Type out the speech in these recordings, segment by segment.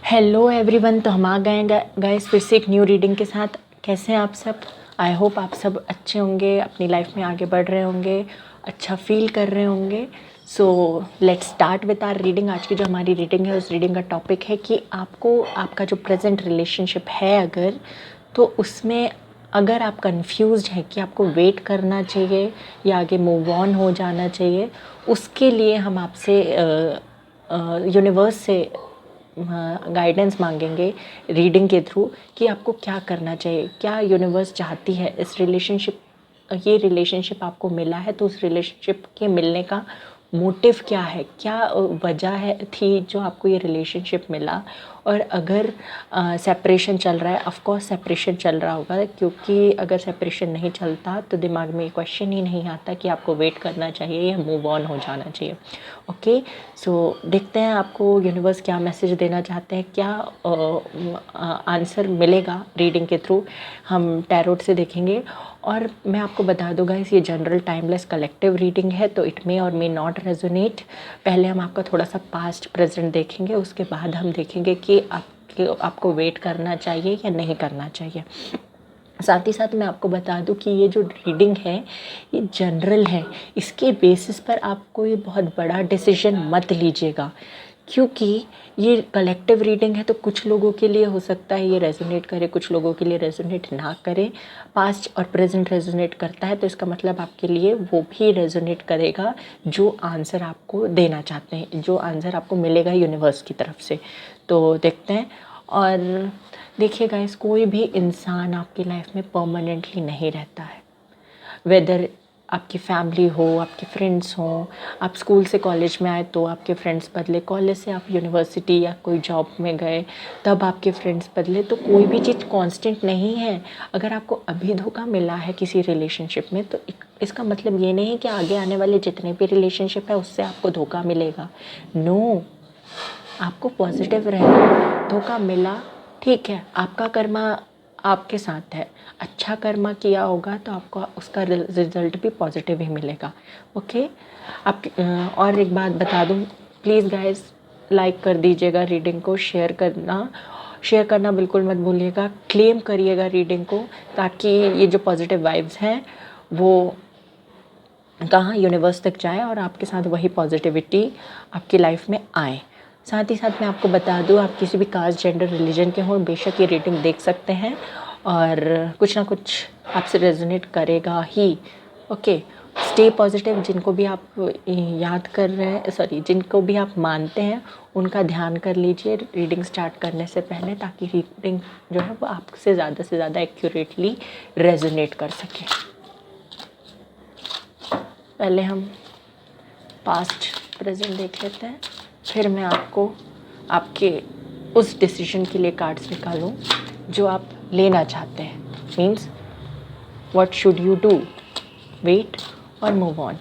Hello everyone. तो हम आ गए गाइस फिर से एक न्यू रीडिंग के साथ। कैसे हैं आप सब? आई होप आप सब अच्छे होंगे, अपनी लाइफ में आगे बढ़ रहे होंगे, अच्छा फील कर रहे होंगे। So let's start with our reading. आज की जो हमारी रीडिंग है उस रीडिंग का टॉपिक है कि आपको आपका जो प्रेजेंट रिलेशनशिप है अगर, तो उसमें अगर आप कंफ्यूज्ड हैं कि आपको वेट करना चाहिए या आगे मूव ऑन हो जाना चाहिए, उसके लिए हम आपसे यूनिवर्स से गाइडेंस मांगेंगे रीडिंग के थ्रू कि आपको क्या करना चाहिए, क्या यूनिवर्स चाहती है इस रिलेशनशिप। ये रिलेशनशिप आपको मिला है तो उस रिलेशनशिप के मिलने का मोटिव क्या है, क्या वजह है थी जो आपको ये रिलेशनशिप मिला। और अगर सेपरेशन चल रहा है, ऑफ कोर्स सेपरेशन चल रहा होगा, क्योंकि अगर सेपरेशन नहीं चलता तो दिमाग में क्वेश्चन ही नहीं आता कि आपको वेट करना चाहिए या मूव ऑन हो जाना चाहिए। ओके, सो देखते हैं आपको यूनिवर्स क्या मैसेज देना चाहते हैं, क्या आंसर मिलेगा रीडिंग के थ्रू। हम टैरोट से देखेंगे। और मैं आपको बता दूँ गाइस, ये जनरल टाइमलेस कलेक्टिव रीडिंग है, तो इट मे और मे नॉट रेजोनेट। पहले हम आपका थोड़ा सा पास्ट प्रेजेंट देखेंगे, उसके बाद हम देखेंगे कि आपको वेट करना चाहिए या नहीं करना चाहिए। साथ ही साथ मैं आपको बता दूं कि ये जो रीडिंग है ये जनरल है, इसके बेसिस पर आप कोई बहुत बड़ा डिसीजन मत लीजिएगा, क्योंकि ये कलेक्टिव रीडिंग है। तो कुछ लोगों के लिए हो सकता है ये रेजोनेट करे, कुछ लोगों के लिए रेजोनेट ना करे। पास्ट और प्रेजेंट रेजोनेट करता है तो इसका मतलब आपके लिए वो भी रेजोनेट करेगा जो आंसर आपको देना चाहते हैं, जो आंसर आपको मिलेगा यूनिवर्स की तरफ से। तो देखते हैं। और देखिए गाइस, कोई भी इंसान आपकी लाइफ में परमानेंटली नहीं रहता है। वेदर आपकी फैमिली हो, आपके फ्रेंड्स हों, आप स्कूल से कॉलेज में आए तो आपके फ्रेंड्स बदले, कॉलेज से आप यूनिवर्सिटी या कोई जॉब में गए तब आपके फ्रेंड्स बदले, तो कोई भी चीज़ कांस्टेंट नहीं है। अगर आपको अभी धोखा मिला है किसी रिलेशनशिप में तो इसका मतलब ये नहीं कि आगे आने वाले जितने भी रिलेशनशिप है उससे आपको धोखा मिलेगा। नो, आपको पॉजिटिव रहना। धोखा मिला, ठीक है, आपका कर्मा आपके साथ है, अच्छा कर्मा किया होगा तो आपको उसका रिजल्ट भी पॉजिटिव ही मिलेगा। ओके, आप और एक बात बता दूं, प्लीज़ गाइस लाइक कर दीजिएगा रीडिंग को, शेयर करना बिल्कुल मत भूलिएगा, क्लेम करिएगा रीडिंग को, ताकि ये जो पॉजिटिव वाइब्स हैं वो कहाँ यूनिवर्स तक जाए और आपके साथ वही पॉजिटिविटी आपकी लाइफ में आए। साथ ही साथ मैं आपको बता दूँ, आप किसी भी कास्ट, जेंडर, रिलीजन के हों, बेशक ये रीडिंग देख सकते हैं और कुछ ना कुछ आपसे रेजोनेट करेगा ही। Okay, stay positive. जिनको भी आप याद कर रहे हैं, जिनको भी आप मानते हैं उनका ध्यान कर लीजिए रीडिंग स्टार्ट करने से पहले, ताकि रीडिंग जो है वो आपसे ज़्यादा से ज़्यादा एक्यूरेटली रेजोनेट कर सके। पहले हम पास्ट प्रेजेंट देख लेते हैं, फिर मैं आपको आपके उस डिसीजन के लिए कार्ड्स निकालूं जो आप लेना चाहते हैं। Means what should you do, wait और move on.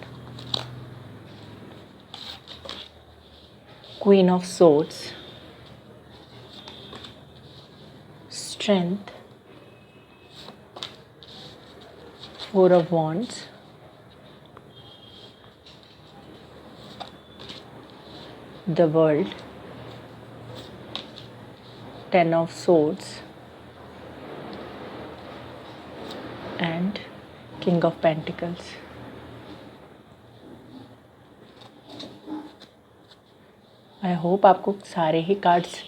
Queen of swords, strength, four of wands, the world, ten of swords and king of pentacles। I hope आपको सारे ही कार्ड्स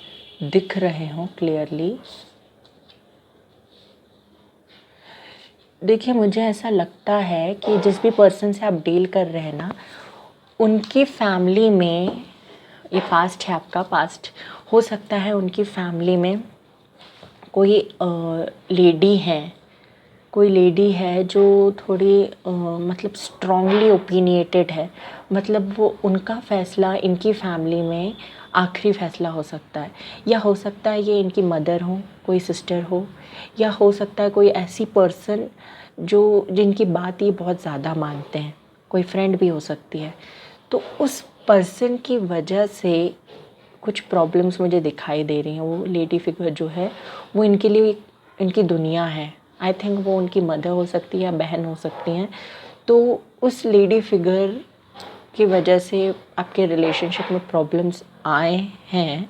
दिख रहे हों क्लियरली। देखिए, मुझे ऐसा लगता है कि जिस भी पर्सन से आप डील कर रहे हैं ना, उनकी फैमिली में, ये पास्ट है आपका, पास्ट हो सकता है उनकी फैमिली में कोई लेडी है जो थोड़ी मतलब स्ट्रांगली ओपिनिएटेड है। मतलब वो, उनका फ़ैसला इनकी फैमिली में आखिरी फ़ैसला हो सकता है, या हो सकता है ये इनकी मदर हो, कोई सिस्टर हो, या हो सकता है कोई ऐसी पर्सन जिनकी बात ये बहुत ज़्यादा मानते हैं, कोई फ्रेंड भी हो सकती है। तो उस पर्सन की वजह से कुछ प्रॉब्लम्स मुझे दिखाई दे रही हैं। वो लेडी फिगर जो है वो इनके लिए इनकी दुनिया है। आई थिंक वो उनकी मदर हो सकती है या बहन हो सकती हैं। तो उस लेडी फिगर की वजह से आपके रिलेशनशिप में प्रॉब्लम्स आए हैं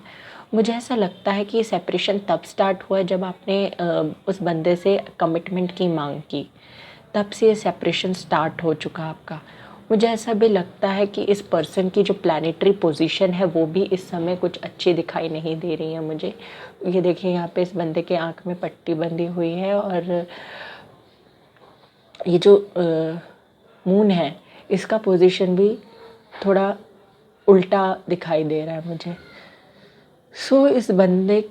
मुझे ऐसा लगता है कि ये सेपरेशन तब स्टार्ट हुआ जब आपने उस बंदे से कमिटमेंट की मांग की, तब से ये सेपरेशन स्टार्ट हो चुका आपका। मुझे ऐसा भी लगता है कि इस पर्सन की जो प्लैनेटरी पोजीशन है वो भी इस समय कुछ अच्छी दिखाई नहीं दे रही है मुझे। ये देखिए यहाँ पे इस बंदे के आँख में पट्टी बंधी हुई है और ये जो मून है इसका पोजीशन भी थोड़ा उल्टा दिखाई दे रहा है मुझे। सो इस बंदे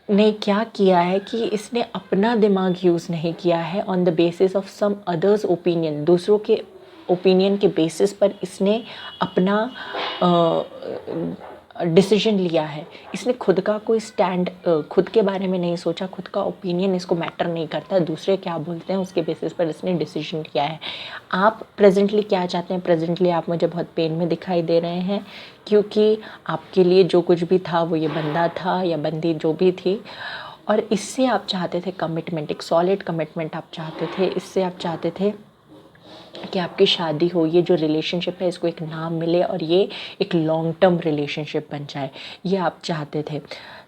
ने क्या किया है कि इसने अपना दिमाग यूज़ नहीं किया है on the basis of some others opinion. दूसरों के ओपिनियन के बेसिस पर इसने अपना डिसीजन लिया है। इसने खुद का कोई स्टैंड खुद के बारे में नहीं सोचा, खुद का ओपिनियन इसको मैटर नहीं करता, दूसरे क्या बोलते हैं उसके बेसिस पर इसने डिसीजन लिया है। आप प्रेजेंटली क्या चाहते हैं? प्रेजेंटली आप मुझे बहुत पेन में दिखाई दे रहे हैं, क्योंकि आपके लिए जो कुछ भी था वो ये बंदा था या बंदी जो भी थी, और इससे आप चाहते थे कमिटमेंट, एक सॉलिड कमिटमेंट आप चाहते थे। इससे आप चाहते थे कि आपकी शादी हो, ये जो रिलेशनशिप है इसको एक नाम मिले और ये एक लॉन्ग टर्म रिलेशनशिप बन जाए, ये आप चाहते थे।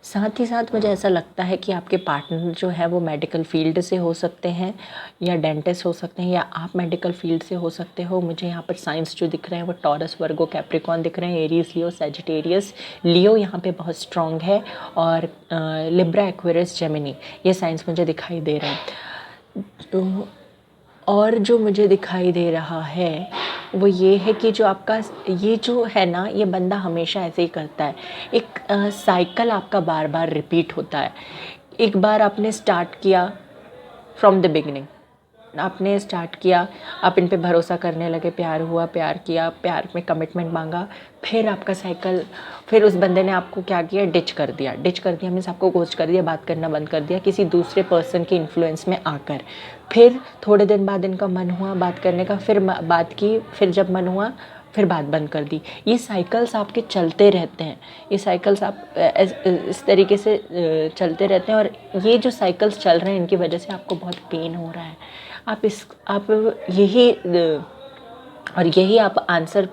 साथ ही साथ मुझे ऐसा लगता है कि आपके पार्टनर जो है वो मेडिकल फील्ड से हो सकते हैं या डेंटिस्ट हो सकते हैं, या आप मेडिकल फील्ड से हो सकते हो। मुझे यहाँ पर साइंस जो दिख रहे हैं वो टॉरस, वर्गो, कैप्रिकॉन दिख रहे हैं, एरीज, लियो, सैजिटेरियस। लियो यहाँ पे बहुत स्ट्रॉन्ग है और लिब्रा, एक्वेरियस, जेमिनी, ये साइंस मुझे दिखाई दे रहे हैं। तो और जो मुझे दिखाई दे रहा है वो ये है कि जो आपका ये जो है ना, ये बंदा हमेशा ऐसे ही करता है। एक साइकिल आपका बार बार रिपीट होता है। एक बार आपने स्टार्ट किया फ्रॉम द बिगिनिंग, आपने स्टार्ट किया, आप इन पे भरोसा करने लगे, प्यार हुआ, प्यार किया, प्यार में कमिटमेंट मांगा, फिर आपका साइकिल, फिर उस बंदे ने आपको क्या किया, डिच कर दिया मीन्स आपको घोस्ट कर दिया, बात करना बंद कर दिया किसी दूसरे पर्सन के इन्फ्लुएंस में आकर। फिर थोड़े दिन बाद इनका मन हुआ बात करने का, फिर बात की, फिर जब मन हुआ फिर बात बंद कर दी। ये साइकिल्स आपके चलते रहते हैं, ये साइकिल्स आप इस तरीके से चलते रहते हैं, और ये जो साइकिल्स चल रहे हैं इनकी वजह से आपको बहुत पेन हो रहा है। आप यही और यही आप आंसर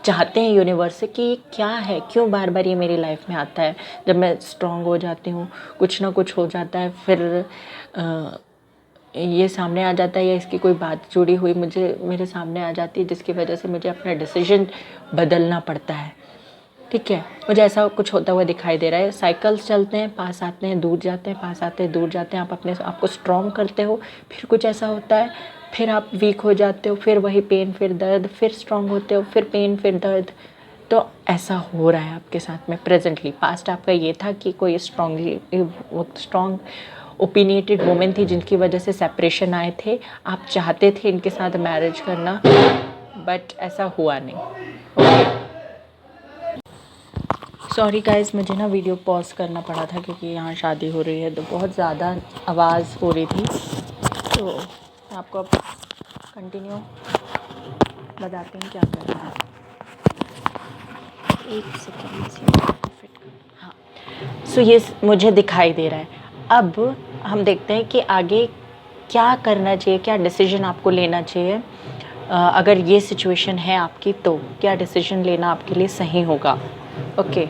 चाहते हैं यूनिवर्स से कि ये क्या है, क्यों बार बार ये मेरी लाइफ में आता है। जब मैं स्ट्रांग हो जाती हूँ, कुछ ना कुछ हो जाता है, फिर ये सामने आ जाता है, या इसकी कोई बात जुड़ी हुई मेरे सामने आ जाती है, जिसकी वजह से मुझे अपना डिसीजन बदलना पड़ता है। ठीक है, मुझे ऐसा कुछ होता हुआ दिखाई दे रहा है। साइकिल्स चलते हैं, पास आते हैं, दूर जाते हैं, पास आते हैं, दूर जाते हैं। आप अपने आपको स्ट्रॉन्ग करते हो, फिर कुछ ऐसा होता है, फिर आप वीक हो जाते हो, फिर वही पेन, फिर दर्द, फिर स्ट्रॉन्ग होते हो, फिर पेन, फिर दर्द। तो ऐसा हो रहा है आपके साथ में प्रेजेंटली। पास्ट आपका ये था कि कोई स्ट्रॉन्ग ओपिनियटेड वुमेन थी जिनकी वजह से सेपरेशन आए थे। आप चाहते थे इनके साथ मैरिज करना, बट ऐसा हुआ नहीं। ओके, सॉरी गाइस, मुझे ना वीडियो पॉज करना पड़ा था क्योंकि यहाँ शादी हो रही है तो बहुत ज़्यादा आवाज़ हो रही थी। तो मैं आपको अब कंटिन्यू बताते हैं क्या करना है। एक सेकेंड से फिट कर, हाँ। सो ये मुझे दिखाई दे रहा है। अब हम देखते हैं कि आगे क्या करना चाहिए, क्या डिसीजन आपको लेना चाहिए। अगर ये सिचुएशन है आपकी तो क्या डिसीजन लेना आपके लिए सही होगा। ओके,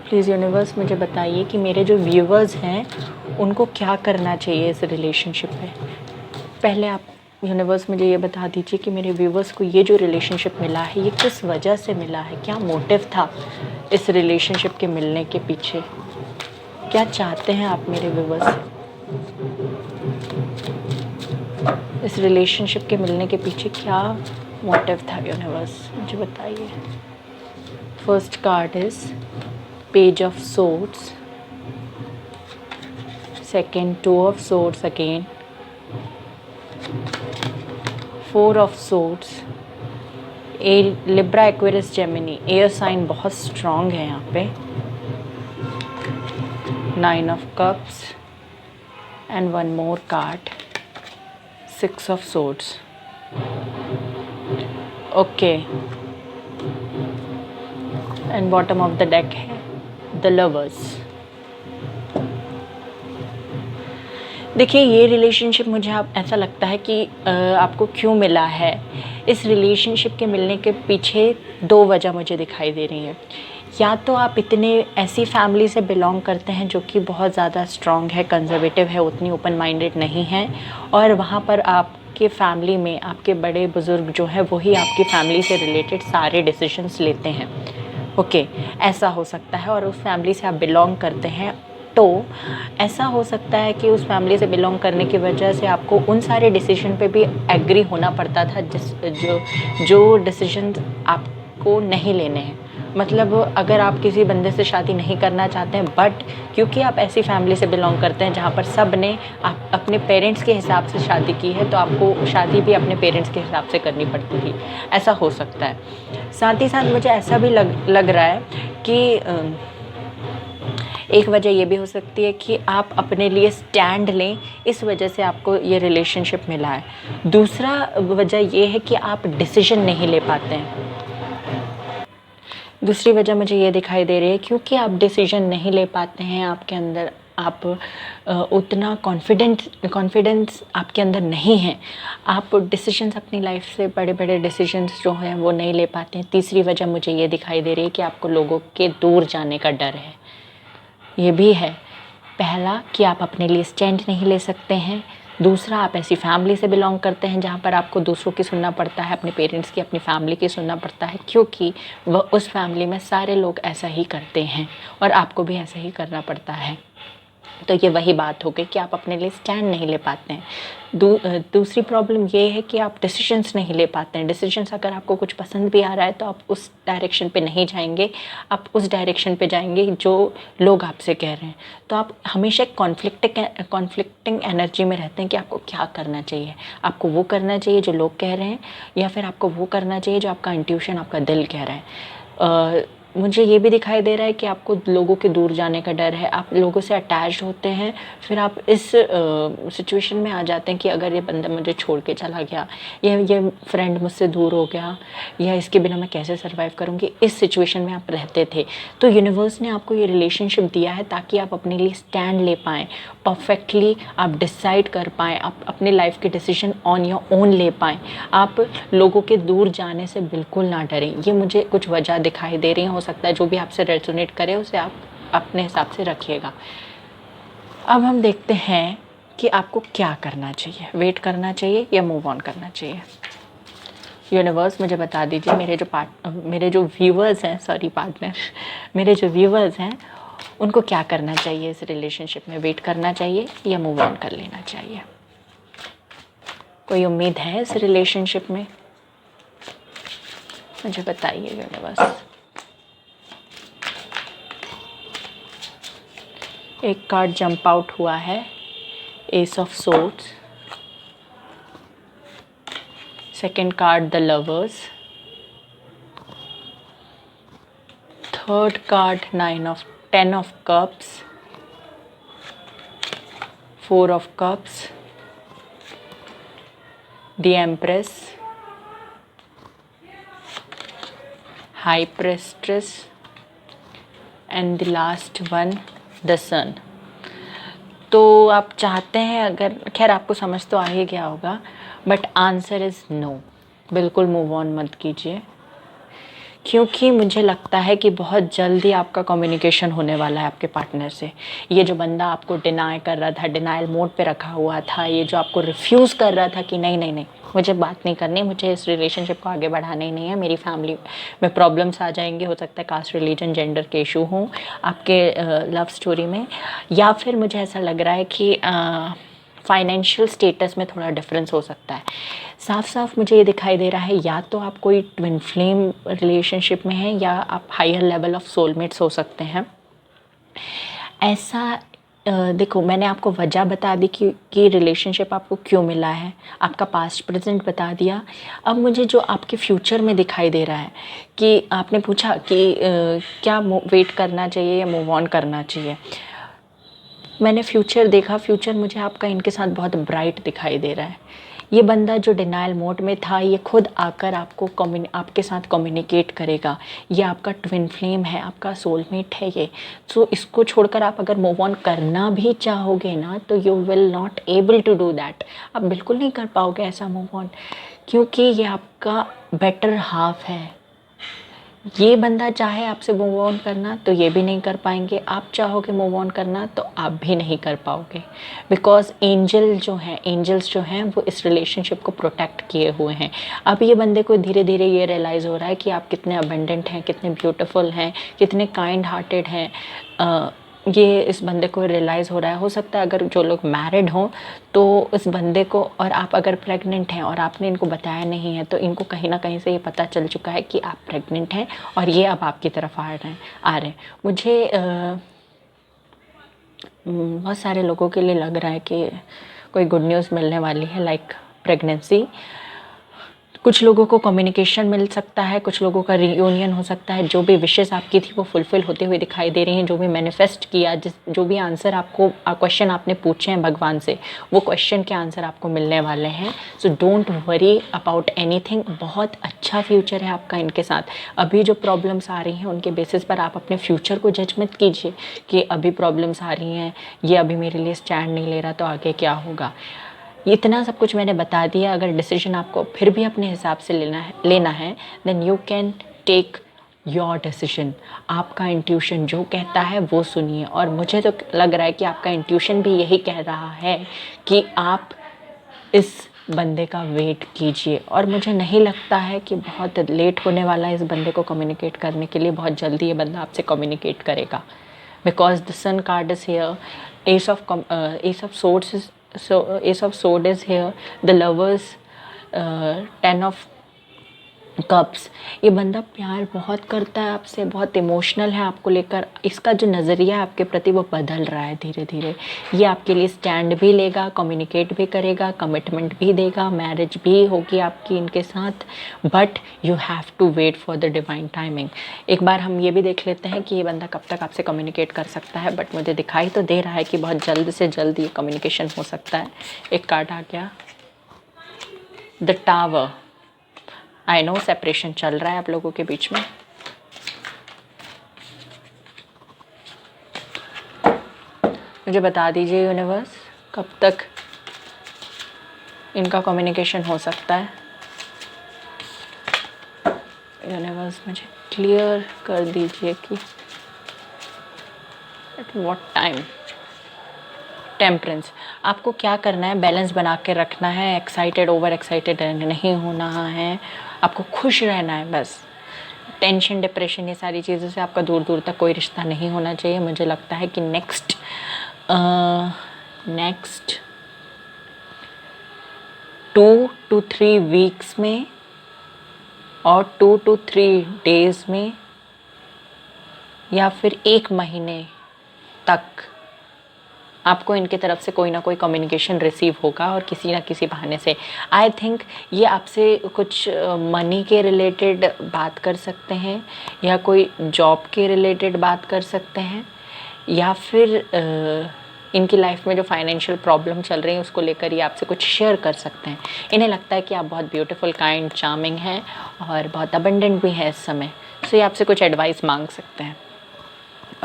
प्लीज़ यूनिवर्स मुझे बताइए कि मेरे जो व्यूवर्स हैं उनको क्या करना चाहिए इस रिलेशनशिप में। पहले आप यूनिवर्स मुझे ये बता दीजिए कि मेरे व्यूवर्स को ये जो रिलेशनशिप मिला है ये किस वजह से मिला है, क्या मोटिव था इस रिलेशनशिप के मिलने के पीछे, क्या चाहते हैं आप मेरे व्यूवर्स से। इस रिलेशनशिप के मिलने के पीछे क्या मोटिव था यूनिवर्स, मुझे बताइए। First card is Page of Swords, second Two of Swords again, Four of Swords, Libra, Aquarius, Gemini, air sign बहुत स्ट्रॉन्ग है यहाँ पे, Nine of Cups and one more card, Six of Swords. Okay, and bottom of the deck है The Lovers. देखिए ये relationship मुझे आप ऐसा लगता है कि आपको क्यों मिला है, इस रिलेशनशिप के मिलने के पीछे 2 वजह मुझे दिखाई दे रही हैं। या तो आप इतने ऐसी फैमिली से बिलोंग करते हैं जो कि बहुत ज़्यादा स्ट्रॉन्ग है, कंज़र्वेटिव है, उतनी ओपन माइंडेड नहीं है, और वहाँ पर आपके फैमिली में आपके बड़े बुज़ुर्ग जो हैं वही आपकी फैमिली से रिलेटेड सारे डिसीजंस लेते हैं। ओके, ऐसा हो सकता है। और उस फैमिली से आप बिलोंग करते हैं, तो ऐसा हो सकता है कि उस फैमिली से बिलोंग करने की वजह से आपको उन सारे डिसीजन पे भी एग्री होना पड़ता था जो डिसीजन आपको नहीं लेने हैं। मतलब अगर आप किसी बंदे से शादी नहीं करना चाहते हैं, बट क्योंकि आप ऐसी फैमिली से बिलोंग करते हैं जहाँ पर सब ने आप अपने पेरेंट्स के हिसाब से शादी की है, तो आपको शादी भी अपने पेरेंट्स के हिसाब से करनी पड़ती थी। ऐसा हो सकता है। साथ ही साथ मुझे ऐसा भी लग रहा है कि एक वजह ये भी हो सकती है कि आप अपने लिए स्टैंड लें, इस वजह से आपको ये रिलेशनशिप मिला है। दूसरा वजह ये है कि आप डिसीजन नहीं ले पाते हैं। दूसरी वजह मुझे ये दिखाई दे रही है, क्योंकि आप डिसीजन नहीं ले पाते हैं, आपके अंदर आप उतना कॉन्फिडेंस आपके अंदर नहीं है। आप डिसीजंस अपनी लाइफ से बड़े बड़े डिसीजंस जो हैं वो नहीं ले पाते हैं। तीसरी वजह मुझे ये दिखाई दे रही है कि आपको लोगों के दूर जाने का डर है, ये भी है। पहला कि आप अपने लिए स्टैंड नहीं ले सकते हैं। दूसरा, आप ऐसी फैमिली से बिलोंग करते हैं जहाँ पर आपको दूसरों की सुनना पड़ता है, अपने पेरेंट्स की, अपनी फैमिली की सुनना पड़ता है, क्योंकि वह उस फैमिली में सारे लोग ऐसा ही करते हैं और आपको भी ऐसा ही करना पड़ता है। तो ये वही बात हो गई कि आप अपने लिए स्टैंड नहीं ले पाते हैं। दूसरी प्रॉब्लम ये है कि आप डिसीजंस नहीं ले पाते हैं। डिसीजंस अगर आपको कुछ पसंद भी आ रहा है तो आप उस डायरेक्शन पे नहीं जाएंगे, आप उस डायरेक्शन पे जाएंगे जो लोग आपसे कह रहे हैं। तो आप हमेशा कॉन्फ्लिक्टिंग एनर्जी में रहते हैं कि आपको क्या करना चाहिए। आपको वो करना चाहिए जो लोग कह रहे हैं, या फिर आपको वो करना चाहिए जो आपका इंट्यूशन, आपका दिल कह रहा है। मुझे ये भी दिखाई दे रहा है कि आपको लोगों के दूर जाने का डर है। आप लोगों से अटैच्ड होते हैं, फिर आप इस सिचुएशन में आ जाते हैं कि अगर ये बंदा मुझे छोड़ के चला गया, या ये फ्रेंड मुझसे दूर हो गया, या इसके बिना मैं कैसे सर्वाइव करूँगी, इस सिचुएशन में आप रहते थे। तो यूनिवर्स ने आपको ये रिलेशनशिप दिया है ताकि आप अपने लिए स्टैंड ले पाएँ, परफेक्टली आप डिसाइड कर पाएँ, आप अपने लाइफ के डिसीजन ऑन योर ओन ले पाएँ, आप लोगों के दूर जाने से बिल्कुल ना डरें। ये मुझे कुछ वजह दिखाई दे रही हैं। हो सकता है जो भी आपसे रेजोनेट करे उसे आप अपने हिसाब से रखिएगा। अब हम देखते हैं कि आपको क्या करना चाहिए, वेट करना चाहिए या मूव ऑन करना चाहिए। यूनिवर्स मुझे बता दीजिए, मेरे जो व्यूअर्स हैं, सॉरी पार्टनर, मेरे जो व्यूअर्स हैं उनको क्या करना चाहिए इस रिलेशनशिप में, वेट करना चाहिए या मूव ऑन कर लेना चाहिए। कोई उम्मीद है इस रिलेशनशिप में? मुझे बताइए यूनिवर्स। एक कार्ड जंप आउट हुआ है, ace of swords. Second card the lovers. Third card 10 of cups, 4 of cups, the empress, high priestess, and the last one the sun. तो आप चाहते हैं, अगर खैर आपको समझ तो आ ही गया होगा, बट आंसर इज़ नो। बिल्कुल मूव ऑन मत कीजिए, क्योंकि मुझे लगता है कि बहुत जल्दी आपका कम्युनिकेशन होने वाला है आपके पार्टनर से। ये जो बंदा आपको डिनाई कर रहा था, डिनाइल मोड पे रखा हुआ था, ये जो आपको रिफ्यूज़ कर रहा था कि नहीं नहीं नहीं मुझे बात नहीं करनी, मुझे इस रिलेशनशिप को आगे बढ़ाना ही नहीं है, मेरी फैमिली में प्रॉब्लम्स आ जाएंगे, हो सकता है कास्ट, रिलीजन, जेंडर के इशू हों आपके लव स्टोरी में, या फिर मुझे ऐसा लग रहा है कि फाइनेंशियल स्टेटस में थोड़ा डिफरेंस हो सकता है। साफ साफ मुझे ये दिखाई दे रहा है, या तो आप कोई ट्विन फ्लेम रिलेशनशिप में हैं, या आप हायर लेवल ऑफ सोलमेट्स हो सकते हैं। ऐसा देखो, मैंने आपको वजह बता दी कि रिलेशनशिप आपको क्यों मिला है, आपका पास्ट प्रेजेंट बता दिया। अब मुझे जो आपके फ्यूचर में दिखाई दे रहा है, कि आपने पूछा कि क्या वेट करना चाहिए या मूव ऑन करना चाहिए। मैंने फ्यूचर देखा, फ्यूचर मुझे आपका इनके साथ बहुत ब्राइट दिखाई दे रहा है। ये बंदा जो डिनाइल मोड में था ये खुद आकर आपके साथ कम्युनिकेट करेगा। ये आपका ट्विन फ्लेम है, आपका सोलमेट है ये। सो इसको छोड़कर आप अगर मूव ऑन करना भी चाहोगे ना तो you will not able to do that. आप बिल्कुल नहीं कर पाओगे ऐसा मूव ऑन, क्योंकि ये आपका बेटर हाफ है। ये बंदा चाहे आपसे मूव ऑन करना तो ये भी नहीं कर पाएंगे, आप चाहोगे मूव ऑन करना तो आप भी नहीं कर पाओगे। बिकॉज एंजल्स जो हैं वो इस रिलेशनशिप को प्रोटेक्ट किए हुए हैं। अब ये बंदे को धीरे धीरे ये रियलाइज़ हो रहा है कि आप कितने अबंडेंट हैं, कितने ब्यूटीफुल हैं, कितने काइंड हार्टेड हैं। ये इस बंदे को रियलाइज़ हो रहा है। हो सकता है अगर जो लोग मैरिड हों तो इस बंदे को, और आप अगर प्रेग्नेंट हैं और आपने इनको बताया नहीं है, तो इनको कहीं ना कहीं से ये पता चल चुका है कि आप प्रेग्नेंट हैं और ये अब आपकी तरफ आ रहे हैं। मुझे बहुत सारे लोगों के लिए लग रहा है कि कोई गुड न्यूज़ मिलने वाली है, लाइक प्रेगनेंसी। कुछ लोगों को कम्युनिकेशन मिल सकता है, कुछ लोगों का रियूनियन हो सकता है। जो भी विशेस आपकी थी वो फुलफ़िल होते हुए दिखाई दे रही हैं। जो भी मैनिफेस्ट किया, जो भी आंसर आपको, क्वेश्चन आपने पूछे हैं भगवान से, वो क्वेश्चन के आंसर आपको मिलने वाले हैं। So don't worry about anything. बहुत अच्छा फ्यूचर है आपका इनके साथ। अभी जो प्रॉब्लम्स आ रही हैं उनके बेसिस पर आप अपने फ्यूचर को जज मत कीजिए कि अभी प्रॉब्लम्स आ रही हैं, ये अभी मेरे लिए स्टैंड नहीं ले रहा तो आगे क्या होगा। इतना सब कुछ मैंने बता दिया। अगर डिसीजन आपको फिर भी अपने हिसाब से लेना है then you can take your decision. आपका इंट्यूशन जो कहता है वो सुनिए। और मुझे तो लग रहा है कि आपका इंट्यूशन भी यही कह रहा है कि आप इस बंदे का वेट कीजिए। और मुझे नहीं लगता है कि बहुत लेट होने वाला है इस बंदे को कम्युनिकेट करने के लिए। बहुत जल्दी ये बंदा आपसे कम्युनिकेट करेगा। Because the sun card is here, ace of swords is, so ace of sword is here, the lovers, 10 of cups. ये बंदा प्यार बहुत करता है आपसे, बहुत इमोशनल है आपको लेकर। इसका जो नज़रिया है आपके प्रति वो बदल रहा है धीरे धीरे। ये आपके लिए स्टैंड भी लेगा, कम्युनिकेट भी करेगा, कमिटमेंट भी देगा, मैरिज भी होगी आपकी इनके साथ। But you have to wait for the divine timing. एक बार हम ये भी देख लेते हैं कि ये बंदा कब तक आपसे कम्युनिकेट कर सकता है। बट मुझे दिखाई तो दे रहा है कि बहुत जल्द से जल्द ये कम्युनिकेशन हो सकता है। एक कार्ड आ गया, the tower. I know separation चल रहा है आप लोगों के बीच में। मुझे बता दीजिए यूनिवर्स, कब तक इनका कम्युनिकेशन हो सकता है। यूनिवर्स मुझे क्लियर कर दीजिए कि एट व्हाट टाइम। टेम्परेंस। आपको क्या करना है, बैलेंस बना के रखना है। एक्साइटेड, ओवर एक्साइटेड नहीं होना है, आपको खुश रहना है बस। टेंशन, डिप्रेशन, ये सारी चीज़ों से आपका दूर दूर तक कोई रिश्ता नहीं होना चाहिए। मुझे लगता है कि नेक्स्ट 2 to 3 वीक्स में और 2 to 3 डेज़ में या फिर 1 महीने तक आपको इनके तरफ से कोई ना कोई कम्युनिकेशन रिसीव होगा, और किसी ना किसी बहाने से। आई थिंक ये आपसे कुछ मनी के रिलेटेड बात कर सकते हैं, या कोई जॉब के रिलेटेड बात कर सकते हैं, या फिर इनकी लाइफ में जो फाइनेंशियल प्रॉब्लम चल रही है उसको लेकर ये आपसे कुछ शेयर कर सकते हैं। इन्हें लगता है कि आप बहुत ब्यूटीफुल, काइंड, चार्मिंग हैं और बहुत अबंडेंट भी हैं इस समय। सो ये आपसे कुछ एडवाइस मांग सकते हैं।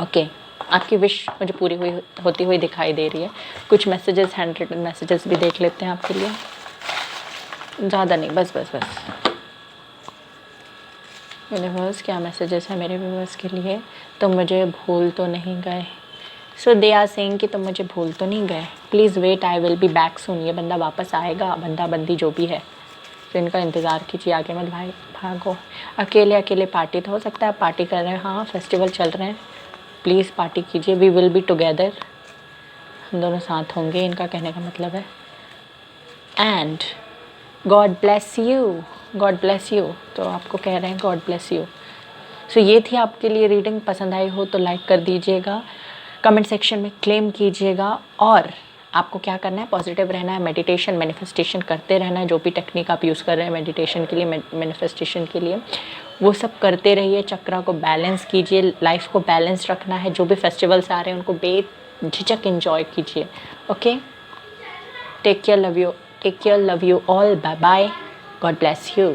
ओके, आपकी विश मुझे पूरी होती हुई दिखाई दे रही है। कुछ मैसेजेस, हैंड रिटन मैसेजेस भी देख लेते हैं आपके लिए। ज़्यादा नहीं, बस। यूनिवर्स, क्या मैसेजेस है मेरे व्यूअर्स के लिए? तुम मुझे भूल तो नहीं गए। सो दे आर सेइंग कि तुम मुझे भूल तो नहीं गए। Please wait, I will be back soon. ये बंदा वापस आएगा, बंदा बंदी जो भी है, तो इनका इंतज़ार कीजिए। आगे मत भागो। अकेले पार्टी तो हो सकता है आप पार्टी कर रहे हैं, हाँ फेस्टिवल चल रहे हैं, प्लीज़ पार्टी कीजिए। वी विल बी टुगेदर, हम दोनों साथ होंगे, इनका कहने का मतलब है। एंड गॉड ब्लेस यू, तो आपको कह रहे हैं गॉड ब्लेस यू। सो ये थी आपके लिए रीडिंग। पसंद आई हो तो लाइक कर दीजिएगा, कमेंट सेक्शन में क्लेम कीजिएगा। और आपको क्या करना है, पॉजिटिव रहना है, मेडिटेशन, मैनिफेस्टेशन करते रहना है। जो भी टेक्निक आप यूज़ कर रहे हैं मेडिटेशन के लिए, मैनिफेस्टेशन के लिए, वो सब करते रहिए। चक्रा को बैलेंस कीजिए, लाइफ को बैलेंस रखना है। जो भी फेस्टिवल्स आ रहे हैं उनको बेझिझक एंजॉय कीजिए। Okay, take care, love you. Take care, love you all, bye bye, God bless you.